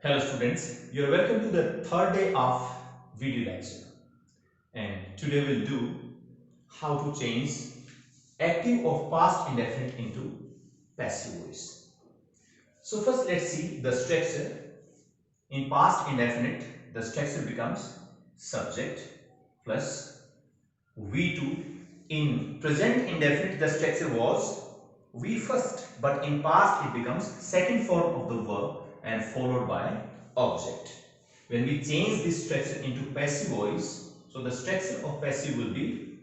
Hello students, you are welcome to the third day of video lecture, and today we'll do how to change active of past indefinite into passive voice. So first let's see the structure. In past indefinite, the structure becomes subject plus V2. In present indefinite, the structure was V first, but in past it becomes second form of the verb and followed by object. When we change this structure into passive voice, so the structure of passive will be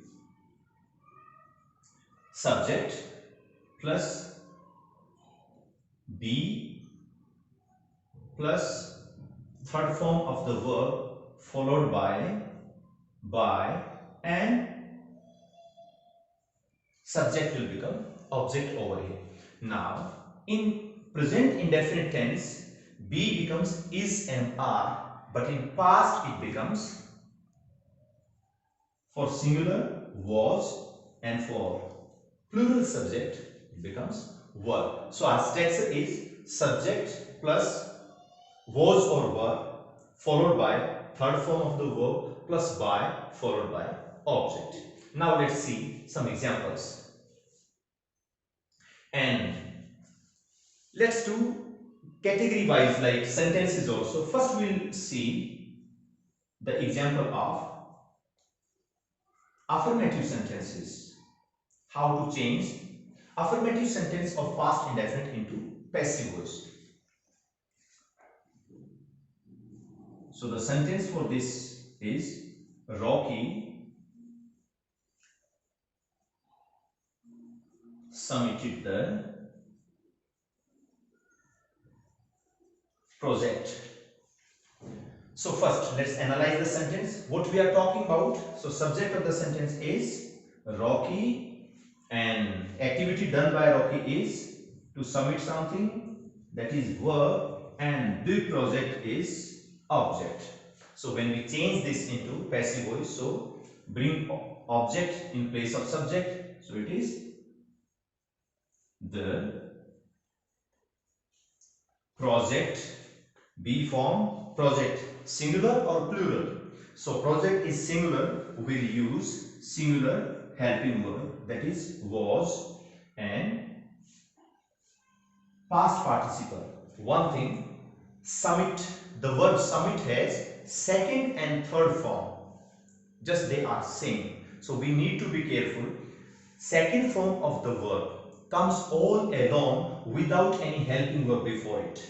subject plus be plus third form of the verb followed by and subject will become object over here. Now, in present indefinite tense, be becomes is and are, but in past it becomes for singular was and for plural subject it becomes were. So our structure is subject plus was or were followed by third form of the verb plus by followed by object. Now let's see some examples. And let's do category wise like sentences also. First we'll see the example of affirmative sentences. How to change affirmative sentence of past indefinite into passive voice. So the sentence for this is Rocky submitted the project. So first let's analyze the sentence. What we are talking about. So subject of the sentence is Rocky and activity done by Rocky is to submit something, that is verb, and the project is object. So when we change this into passive voice, so bring object in place of subject, so it is the project. Be form project singular or plural. So project is singular, we'll use singular helping verb, that is was, and past participle. One thing, submit, the verb submit has second and third form, just they are same. So we need to be careful. Second form of the verb comes all alone without any helping verb before it.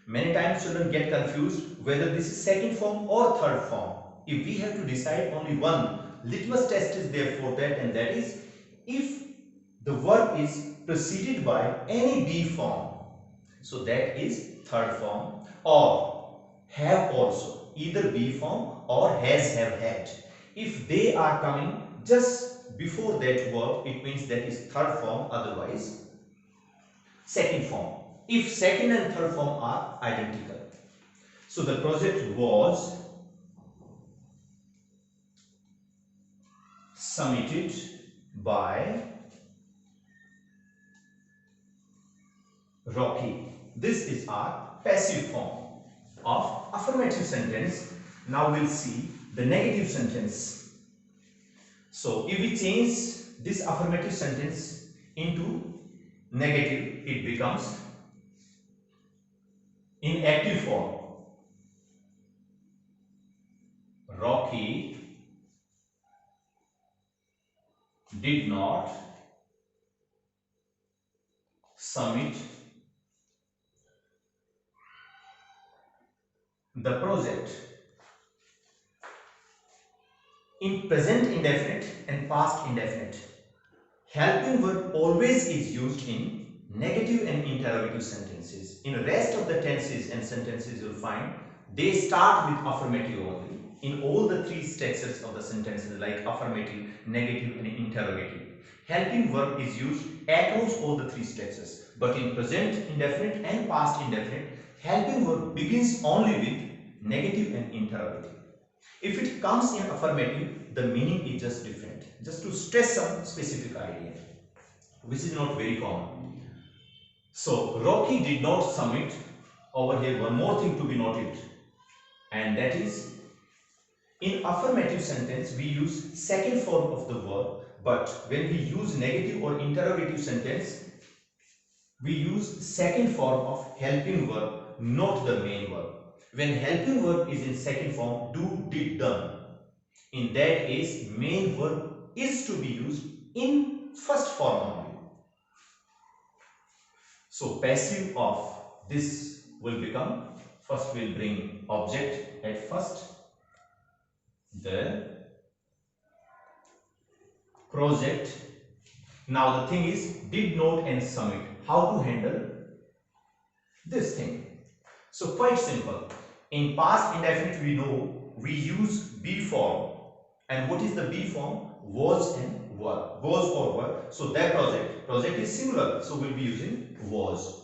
Many times children get confused whether this is second form or third form. If we have to decide, only one litmus test is there for that, and that is if the verb is preceded by any be form, so that is third form, or have also, either be form or has, have, had. If they are coming just before that verb, it means that is third form, otherwise second form, if second and third form are identical. So the project was submitted by Rocky. This is our passive form of affirmative sentence. Now we'll see the negative sentence. So if we change this affirmative sentence into negative, it becomes in active form. Rocky did not submit the project. In present indefinite and past indefinite, helping verb always is used in negative and interrogative sentences. In the rest of the tenses and sentences you'll find they start with affirmative only. In all the three structures of the sentences like affirmative, negative and interrogative, helping verb is used across all the three structures. But in present indefinite and past indefinite, helping verb begins only with negative and interrogative. If it comes in affirmative, the meaning is just different. Just to stress some specific idea, which is not very common. So Rocky did not submit, over here one more thing to be noted, and that is in affirmative sentence we use second form of the verb, but when we use negative or interrogative sentence we use second form of helping verb, not the main verb. When helping verb is in second form, do, did, done, in that case main verb is to be used in first form only. So passive of this will become, first we'll bring object at first, the project. Now the thing is did, not and submit. How to handle this thing? So quite simple. In past indefinite we know we use be form, and what is the be form? Was and were, was or were. So that project is singular, so we'll be using was.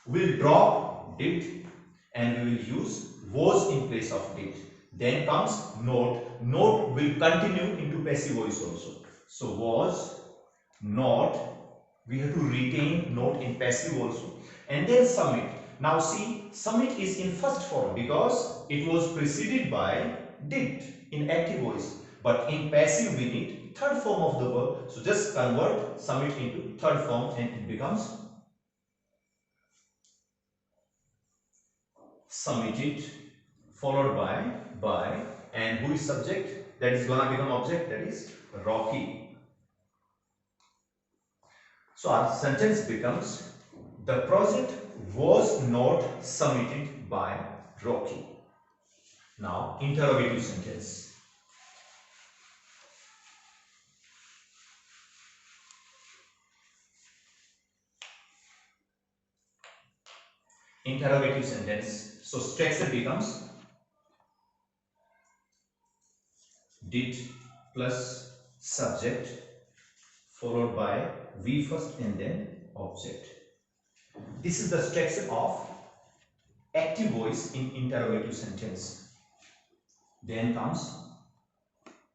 We'll drop did and we will use was in place of did. Then comes not. Not will continue into passive voice also. So was, not, we have to retain not in passive also. And then submit. Now see, submit is in first form because it was preceded by did in active voice. But in passive we need third form of the verb. So just convert submit into third form and it becomes submitted, followed by, and who is subject? That is gonna become object, that is Rocky. So our sentence becomes the project was not submitted by Rocky. Now interrogative sentence. Interrogative sentence. So structure becomes did plus subject followed by we first and then object. This is the structure of active voice in interrogative sentence. Then comes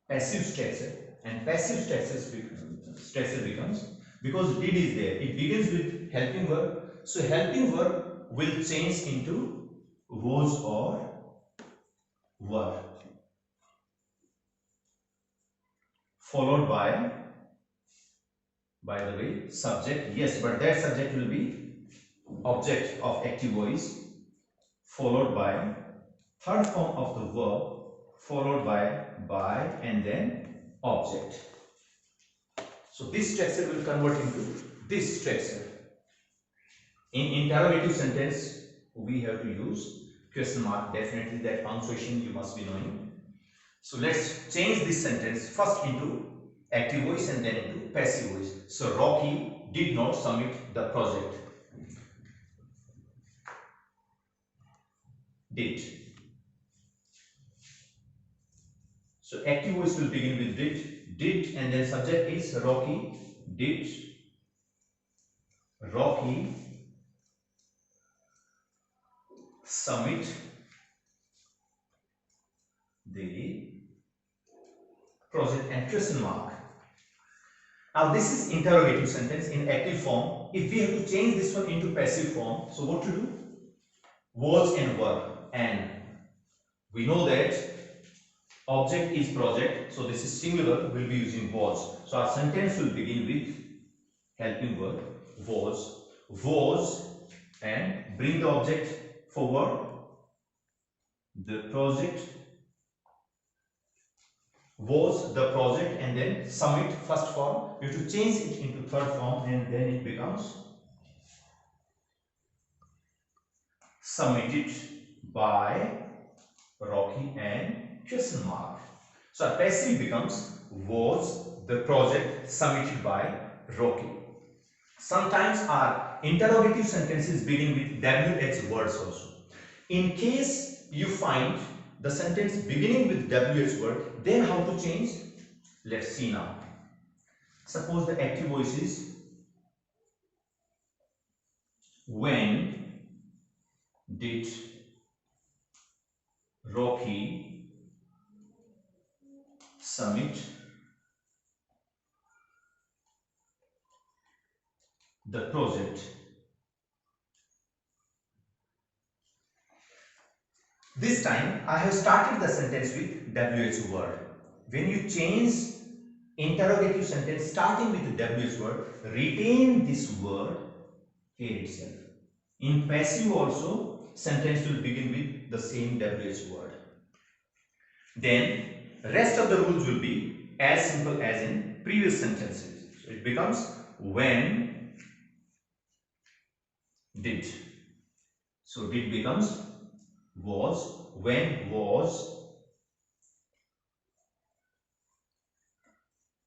passive structure, and passive structure becomes, because did is there, it begins with helping verb, so helping verb will change into was or were, followed by the way subject, yes, but that subject will be object of active voice, followed by third form of the verb, followed by and then object. So this structure will convert into this structure. In interrogative sentence we have to use question mark, definitely that punctuation you must be knowing. So let's change this sentence first into active voice and then into passive voice. So Rocky did not submit the project. Did. So active voice will begin with did, and then subject is Rocky did. Rocky submit the project and question mark. Now this is interrogative sentence in active form. If we have to change this one into passive form, so what to do? Was and were, and we know that object is project, so this is singular, we'll be using was. So our sentence will begin with helping verb was, and bring the object forward. The project was the project, and then submit first form. You have to change it into third form, and then it becomes submitted by Rocky and question mark. So passive becomes was the project submitted by Rocky. Sometimes our interrogative sentences begin with WH words also. In case you find the sentence beginning with WH word, then how to change? Let's see now. Suppose the active voice is when did Rocky submit the project? This time I have started the sentence with WH word. When you change interrogative sentence starting with the WH word, retain this word here itself. In passive also, sentence will begin with the same WH word. Then rest of the rules will be as simple as in previous sentences. So it becomes when did. So did becomes was, when was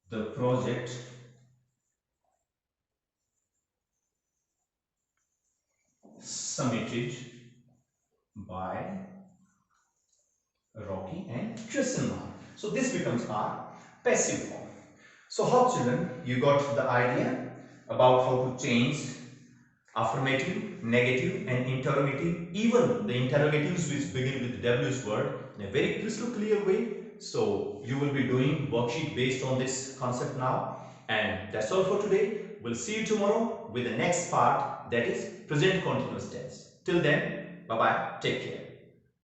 the project submitted by Rocky and question mark. So this becomes our passive form. So how children, you got the idea about how to change affirmative, negative and interrogative, even the interrogatives which begin with the WH word in a very crystal clear way. So you will be doing worksheet based on this concept now. And that's all for today. We'll see you tomorrow with the next part, that is present continuous tense. Till then, bye bye, take care.